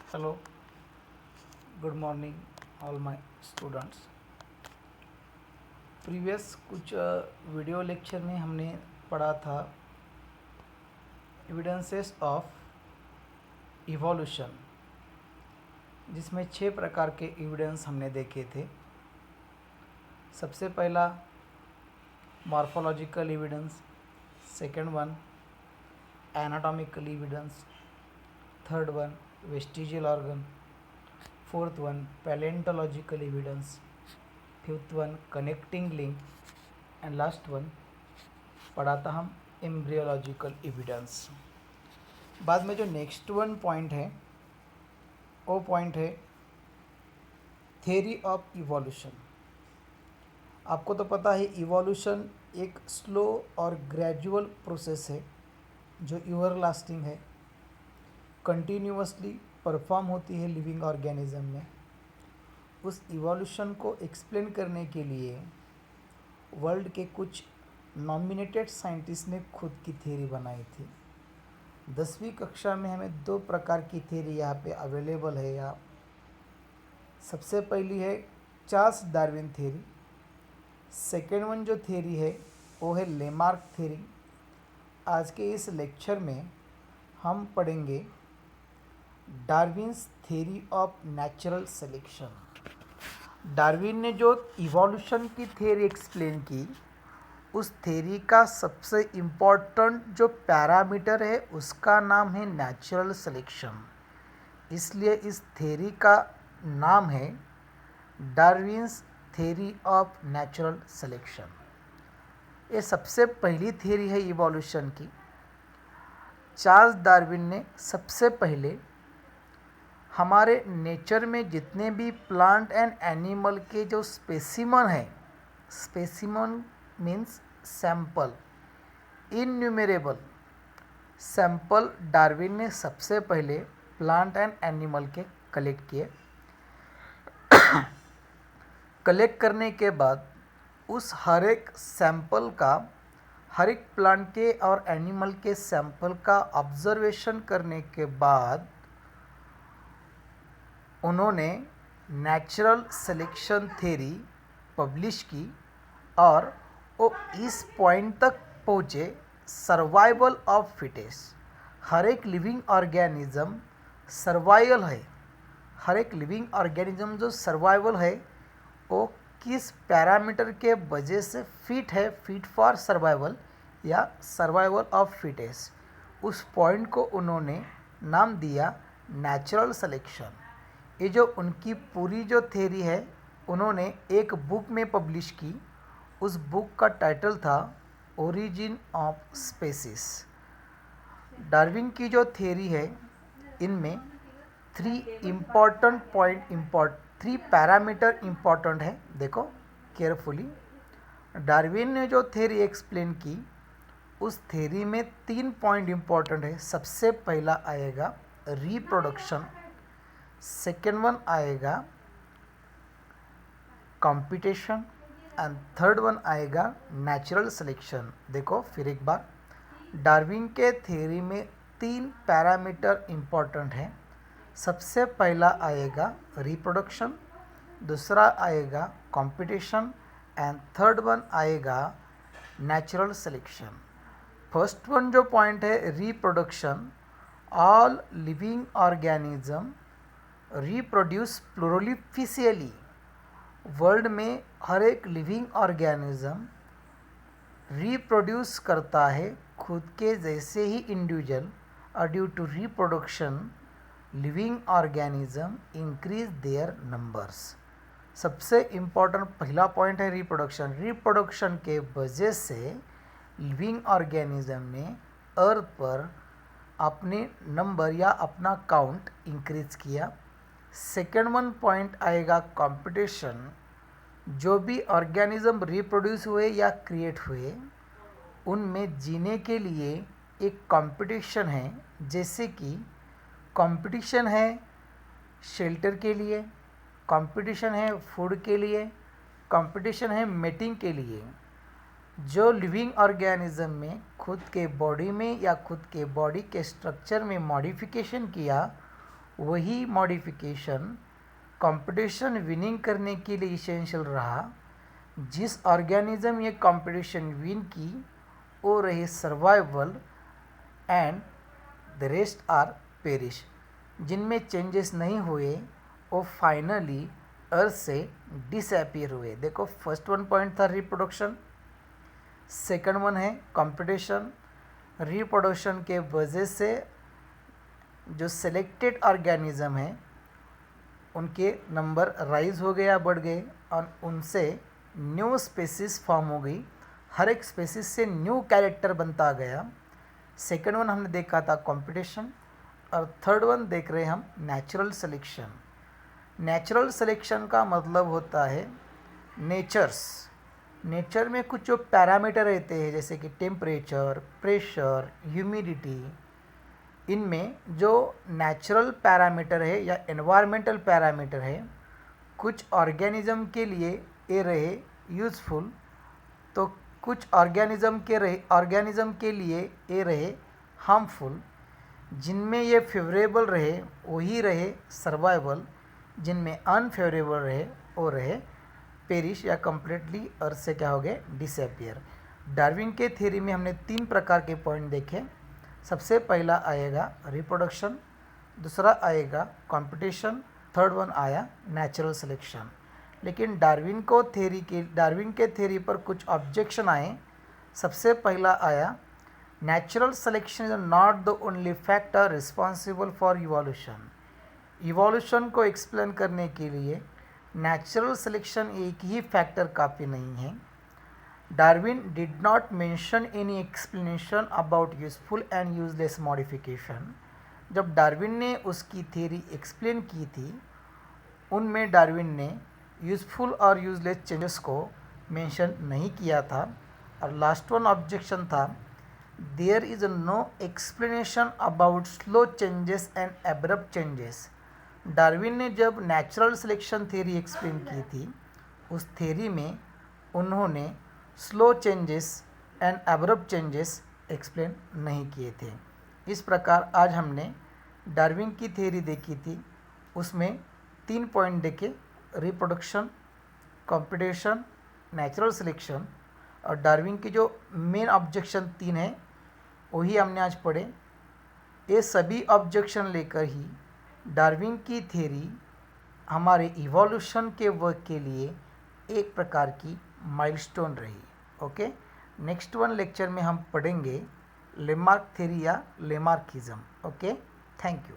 Hello, good morning all my students. Previous कुछ video lecture में हमने पढ़ा था एविडेंसेस ऑफ इवोल्यूशन, जिसमें 6 प्रकार के एविडेंस हमने देखे थे। सबसे पहला morphological evidence, second one anatomical evidence, third one vestigial organ, fourth one palaeontological evidence, fifth one connecting link and last one पढ़ा था हम एम्ब्रियोलॉजिकल एविडेंस। बाद में जो नेक्स्ट वन पॉइंट है वो पॉइंट है थ्योरी ऑफ इवोल्यूशन। आपको तो पता है इवोल्यूशन एक स्लो और ग्रेजुअल प्रोसेस है जो एवर लास्टिंग है, कंटिन्यूअसली परफॉर्म होती है लिविंग ऑर्गेनिज्म में। उस इवोल्यूशन को एक्सप्लेन करने के लिए वर्ल्ड के कुछ नॉमिनेटेड साइंटिस्ट ने खुद की थ्योरी बनाई थी। 10वीं कक्षा में हमें 2 प्रकार की थ्योरी यहाँ पे अवेलेबल है। यहाँ सबसे पहली है Charles Darwin theory. Second one जो थ्योरी है वो है लेमार्क थ्योरी। आज के इस लेक्चर में हम पढ़ेंगे Darwin's theory of natural selection. Darwin ने जो इवोल्यूशन की थ्योरी एक्सप्लेन की, उस थ्योरी का सबसे इम्पोर्टेंट जो पैरामीटर है उसका नाम है नेचुरल सिलेक्शन। इसलिए इस थ्योरी का नाम है Darwin's theory of natural selection. ये सबसे पहली थ्योरी है इवोल्यूशन की। चार्ल्स डार्विन ने सबसे पहले हमारे नेचर में जितने भी प्लांट एंड एनिमल के जो स्पेसिमन है, specimen means sample, innumerable sample Darwin ने सबसे पहले प्लांट एंड एनिमल के कलेक्ट किए। कलेक्ट करने के बाद उस हर एक सैंपल का, हर एक प्लांट के और एनिमल के सैंपल का ऑब्जर्वेशन करने के बाद उन्होंने नेचुरल सिलेक्शन थ्योरी पब्लिश की और वो इस पॉइंट तक पहुँचे सर्वाइवल ऑफ फिटेस्ट। हर एक लिविंग ऑर्गेनिज्म सर्वाइवल है। हर एक लिविंग ऑर्गेनिज्म जो सर्वाइवल है वो किस पैरामीटर के वजह से फिट है, फिट फॉर सर्वाइवल या सर्वाइवल ऑफ फिटेस्ट, उस पॉइंट को उन्होंने नाम दिया नेचुरल सिलेक्शन। ये जो उनकी पूरी जो थ्योरी है उन्होंने एक बुक में पब्लिश की। उस बुक का टाइटल था ओरिजिन ऑफ स्पेसीज। डार्विन की जो थ्योरी है इनमें 3 पैरामीटर इम्पॉर्टेंट है। देखो केयरफुली, डार्विन ने जो थ्योरी एक्सप्लेन की उस थ्योरी में 3 पॉइंट इम्पॉर्टेंट है। सबसे पहला आएगा रिप्रोडक्शन, सेकेंड वन आएगा कंपटीशन एंड थर्ड वन आएगा नेचुरल सिलेक्शन। देखो फिर एक बार, डार्विन के थ्योरी में 3 पैरामीटर इम्पॉर्टेंट हैं। सबसे पहला आएगा रिप्रोडक्शन, दूसरा आएगा कंपटीशन एंड थर्ड वन आएगा नेचुरल सिलेक्शन। फर्स्ट वन जो पॉइंट है reproduction, all living organism reproduce prolifically. World में हर एक लिविंग ऑर्गेनिज्म रिप्रोड्यूस करता है खुद के जैसे ही इंडिविजुअल, और due to reproduction living organism increase their numbers. सबसे इम्पोर्टेंट पहला पॉइंट है रिप्रोडक्शन। रिप्रोडक्शन के वजह से लिविंग ऑर्गेनिज्म ने अर्थ पर अपने नंबर या अपना काउंट इंक्रीज किया। सेकेंड वन पॉइंट आएगा कंपटीशन। जो भी ऑर्गेनिज्म रिप्रोड्यूस हुए या क्रिएट हुए उनमें जीने के लिए एक कंपटीशन है। जैसे कि कंपटीशन है शेल्टर के लिए, कंपटीशन है फूड के लिए, कंपटीशन है मेटिंग के लिए। जो लिविंग ऑर्गेनिज्म में खुद के बॉडी में या खुद के बॉडी के स्ट्रक्चर में मॉडिफिकेशन किया वही मॉडिफिकेशन कंपटीशन विनिंग करने के लिए इसेंशियल रहा। जिस ऑर्गेनिज्म ये कंपटीशन विन की वो रही survival and the rest are perish. जिनमें चेंजेस नहीं हुए वो फाइनली अर्थ से डिसअपीयर हुए। देखो फर्स्ट वन पॉइंट था रिप्रोडक्शन, सेकंड वन है कंपटीशन। रिप्रोडक्शन के वजह से जो सिलेक्टेड ऑर्गेनिज्म है उनके नंबर राइज हो गया, बढ़ गए और उनसे न्यू स्पेसिस फॉर्म हो गई। हर एक स्पेसिस से न्यू कैरेक्टर बनता गया। सेकंड वन हमने देखा था कंपटीशन और थर्ड वन देख रहे हैं हम नेचुरल सिलेक्शन। नेचुरल सिलेक्शन का मतलब होता है नेचर में कुछ जो पैरामीटर रहते हैं जैसे कि टेम्परेचर, प्रेशर, ह्यूमिडिटी, इनमें जो नेचुरल पैरामीटर है या एनवायरमेंटल पैरामीटर है कुछ ऑर्गेनिज्म के लिए ये रहे यूज़फुल तो कुछ ऑर्गेनिज्म के लिए ये रहे हार्मफुल। जिनमें ये फेवरेबल रहे वही रहे सर्वाइवल, जिनमें अनफेवरेबल रहे वो रहे पेरिश या कम्प्लीटली अर्थ से क्या हो गए डिसअपियर। डार्विन के थ्योरी में हमने 3 प्रकार के पॉइंट देखे। सबसे पहला आएगा रिप्रोडक्शन, दूसरा आएगा कंपटीशन, थर्ड वन आया नेचुरल सिलेक्शन। लेकिन डार्विन के थ्योरी पर कुछ ऑब्जेक्शन आए। सबसे पहला आया natural selection is not the only factor responsible for evolution. Evolution को एक्सप्लेन करने के लिए नेचुरल सिलेक्शन एक ही फैक्टर काफ़ी नहीं है। Darwin did not mention any explanation about useful and useless modification. जब डार्विन ने उसकी थ्योरी एक्सप्लेन की थी उनमें डार्विन ने यूजफुल और यूजलेस चेंजेस को मेंशन नहीं किया था। और लास्ट वन ऑब्जेक्शन था there is no explanation about slow changes and abrupt changes. Darwin ने जब नेचुरल सिलेक्शन थ्योरी एक्सप्लेन की थी उस थ्योरी में उन्होंने slow changes and abrupt changes explain नहीं किए थे। इस प्रकार आज हमने डार्विन की थ्योरी देखी थी, उसमें 3 पॉइंट देखे, रिप्रोडक्शन, कंपटीशन, नेचुरल सिलेक्शन और डार्विन की जो मेन ऑब्जेक्शन 3 है वही हमने आज पढ़े। ये सभी ऑब्जेक्शन लेकर ही डार्विन की थ्योरी हमारे इवोल्यूशन के वर्क के लिए एक प्रकार की माइलस्टोन रही। ओके, नेक्स्ट वन लेक्चर में हम पढ़ेंगे लेमार्क थ्योरी या लेमार्किज्म। Okay, thank you.